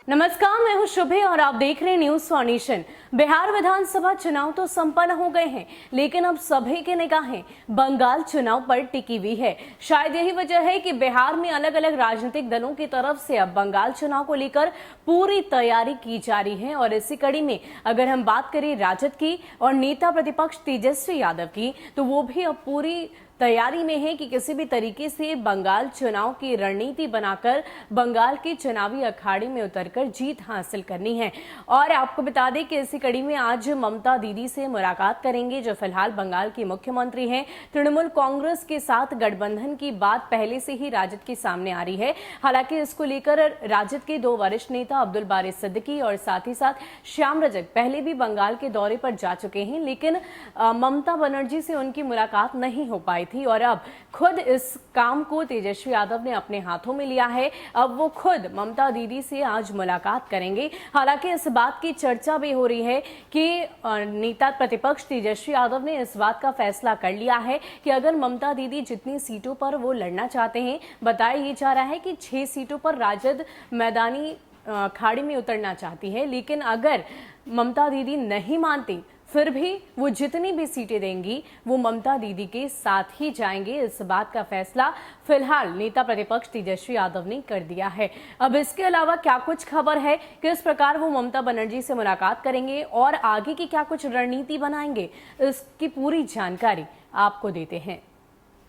नमस्कार, मैं हूं शुभे और आप देख रहे हैं न्यूज फॉर्नेशन। बिहार विधानसभा चुनाव तो संपन्न हो गए हैं, लेकिन अब सभी की निगाहें बंगाल चुनाव पर टिकी हुई है। शायद यही वजह है कि बिहार में अलग अलग राजनीतिक दलों की तरफ से अब बंगाल चुनाव को लेकर पूरी तैयारी की जा रही है। और इसी कड़ी में अगर हम बात करें राजद की और नेता प्रतिपक्ष तेजस्वी यादव की, तो वो भी अब पूरी तैयारी में है कि किसी भी तरीके से बंगाल चुनाव की रणनीति बनाकर बंगाल के चुनावी अखाड़े में उतरकर जीत हासिल करनी है। और आपको बता दें कि इसी कड़ी में आज ममता दीदी से मुलाकात करेंगे, जो फिलहाल बंगाल की मुख्यमंत्री हैं। तृणमूल कांग्रेस के साथ गठबंधन की बात पहले से ही राजद के सामने आ रही है। हालांकि इसको लेकर राजद के दो वरिष्ठ नेता अब्दुल बारी सिद्दीकी और साथ ही साथ श्याम रजक पहले भी बंगाल के दौरे पर जा चुके हैं, लेकिन ममता बनर्जी से उनकी मुलाकात नहीं हो पाई थी। और अब खुद इस काम को तेजस्वी यादव ने अपने हाथों में लिया है। अब वो खुद ममता दीदी से आज मुलाकात करेंगे। हालांकि इस बात की चर्चा भी हो रही है कि नेता प्रतिपक्ष तेजस्वी यादव ने इस बात का फैसला कर लिया है कि अगर ममता दीदी जितनी सीटों पर वो लड़ना चाहते हैं, बताया ये जा रहा है कि 6 सीटों पर राजद मैदानी अखाड़े में उतरना चाहती है, लेकिन अगर ममता दीदी नहीं मानती फिर भी वो जितनी भी सीटें देंगी वो ममता दीदी के साथ ही जाएंगे। इस बात का फैसला फिलहाल नेता प्रतिपक्ष तेजस्वी यादव ने कर दिया है। अब इसके अलावा क्या कुछ खबर है, किस प्रकार वो ममता बनर्जी से मुलाकात करेंगे और आगे की क्या कुछ रणनीति बनाएंगे, इसकी पूरी जानकारी आपको देते हैं।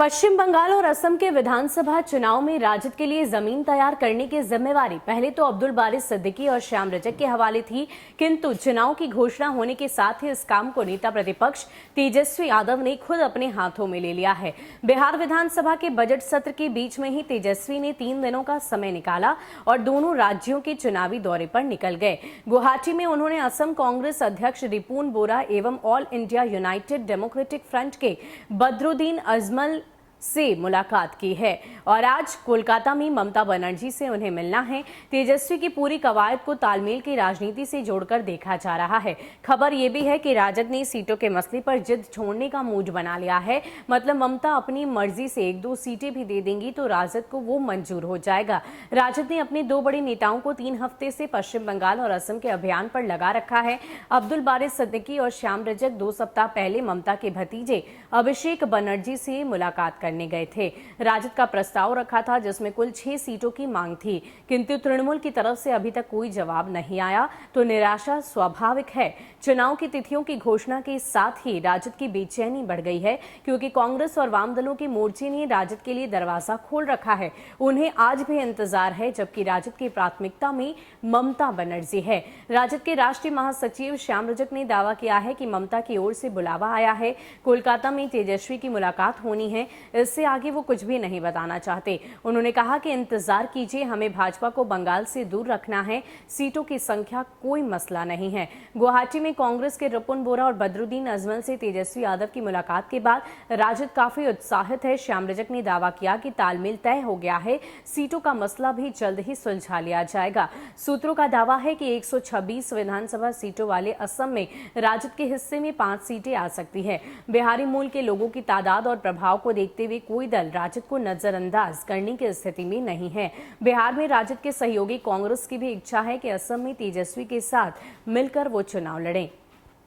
पश्चिम बंगाल और असम के विधानसभा चुनाव में राजद के लिए जमीन तैयार करने की जिम्मेवारी पहले तो अब्दुल बारी सिद्दीकी और श्याम रजक के हवाले थी, किंतु चुनाव की घोषणा होने के साथ ही इस काम को नेता प्रतिपक्ष तेजस्वी यादव ने खुद अपने हाथों में ले लिया है। बिहार विधानसभा के बजट सत्र के बीच में ही तेजस्वी ने 3 दिनों का समय निकाला और दोनों राज्यों के चुनावी दौरे पर निकल गए। गुवाहाटी में उन्होंने असम कांग्रेस अध्यक्ष रिपुन बोरा एवं all India United democratic front के बदरुद्दीन अजमल से मुलाकात की है और आज कोलकाता में ममता बनर्जी से उन्हें मिलना है। तेजस्वी की पूरी कवायद को तालमेल की राजनीति से जोड़कर देखा जा रहा है। खबर यह भी है कि राजद ने सीटों के मसले पर जिद छोड़ने का मूड बना लिया है। मतलब ममता अपनी मर्जी से 1-2 सीटें भी दे देंगी तो राजद को वो मंजूर हो जाएगा। राजद ने अपने 2 बड़े नेताओं को 3 हफ्ते से पश्चिम बंगाल और असम के अभियान पर लगा रखा है। अब्दुल बारी सिद्दीकी और श्याम रजक 2 सप्ताह पहले ममता के भतीजे अभिषेक बनर्जी से मुलाकात करने गए थे। राजद का प्रस्ताव रखा था जिसमें कुल 6 सीटों की मांग थी, किंतु तृणमूल की तरफ से अभी तक कोई जवाब नहीं आया, तो निराशा स्वाभाविक है। चुनाव की तिथियों की घोषणा के साथ ही राजद की बेचैनी बढ़ गई है, क्योंकि कांग्रेस और वाम दलों के मोर्चे ने राजद के लिए दरवाजा खोल रखा है। उन्हें आज भी इंतजार है, जबकि राजद की प्राथमिकता में ममता बनर्जी है। राजद के राष्ट्रीय महासचिव श्याम रजक ने दावा किया है कि ममता की ओर से बुलावा आया है, कोलकाता में तेजस्वी की मुलाकात होनी है, इससे आगे वो कुछ भी नहीं बताना चाहते। उन्होंने कहा कि इंतजार कीजिए, हमें भाजपा को बंगाल से दूर रखना है, सीटों की संख्या कोई मसला नहीं है। गुवाहाटी में कांग्रेस के रिपुन बोरा और बदरुद्दीन अजमल से तेजस्वी यादव की मुलाकात के बाद राजद काफी उत्साहित है। श्याम रजक ने दावा किया कि तालमेल तय हो गया है, सीटों का मसला भी जल्द ही सुलझा लिया जाएगा। सूत्रों का दावा है कि 126 विधानसभा सीटों वाले असम में राजद के हिस्से में 5 सीटें आ सकती है। बिहारी मूल के लोगों की तादाद और प्रभाव को देखते हुए कोई दल राजद को नजरअंदाज करने की स्थिति में नहीं है। बिहार में राजद के सहयोगी कांग्रेस की भी इच्छा है कि असम में तेजस्वी के साथ मिलकर वो चुनाव लड़ें।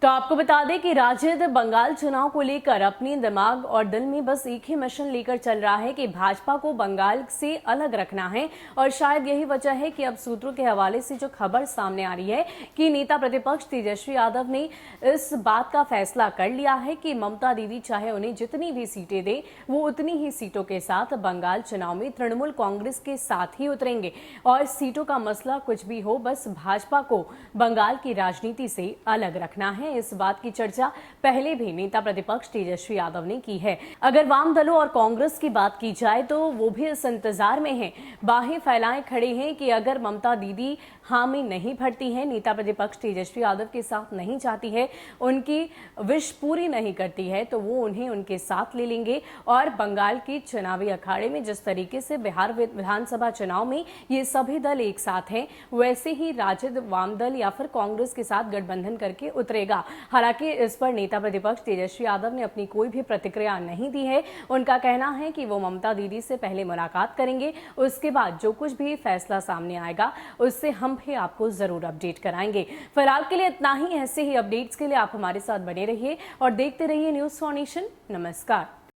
तो आपको बता दें कि राजद बंगाल चुनाव को लेकर अपनी दिमाग और दिल में बस एक ही मिशन लेकर चल रहा है कि भाजपा को बंगाल से अलग रखना है। और शायद यही वजह है कि अब सूत्रों के हवाले से जो खबर सामने आ रही है कि नेता प्रतिपक्ष तेजस्वी यादव ने इस बात का फैसला कर लिया है कि ममता दीदी चाहे उन्हें जितनी भी सीटें दे, वो उतनी ही सीटों के साथ बंगाल चुनाव में तृणमूल कांग्रेस के साथ ही उतरेंगे। और सीटों का मसला कुछ भी हो, बस भाजपा को बंगाल की राजनीति से अलग रखना है। इस बात की चर्चा पहले भी नेता प्रतिपक्ष तेजस्वी यादव ने की है। अगर वाम दलों और कांग्रेस की बात की जाए तो वो भी इस इंतजार में हैं, बाहें फैलाए खड़े हैं कि अगर ममता दीदी हामी नहीं भरती है, नेता प्रतिपक्ष तेजस्वी यादव के साथ नहीं चाहती है, उनकी विश पूरी नहीं करती है, तो वो उन्हें उनके साथ ले लेंगे। और बंगाल के चुनावी अखाड़े में जिस तरीके से बिहार विधानसभा चुनाव में ये सभी दल एक साथ हैं, वैसे ही राजद वाम दल या फिर कांग्रेस के साथ गठबंधन करके उतरेगा। रहेगा। हालांकि इस पर नेता प्रतिपक्ष तेजस्वी यादव ने अपनी कोई भी प्रतिक्रिया नहीं दी है। उनका कहना है कि वो ममता दीदी से पहले मुलाकात करेंगे, उसके बाद जो कुछ भी फैसला सामने आएगा उससे हम भी आपको जरूर अपडेट कराएंगे। फिलहाल के लिए इतना ही। ऐसे ही अपडेट्स के लिए आप हमारे साथ बने रहिए और देखते रहिए न्यूज़ फॉर नेशन। नमस्कार।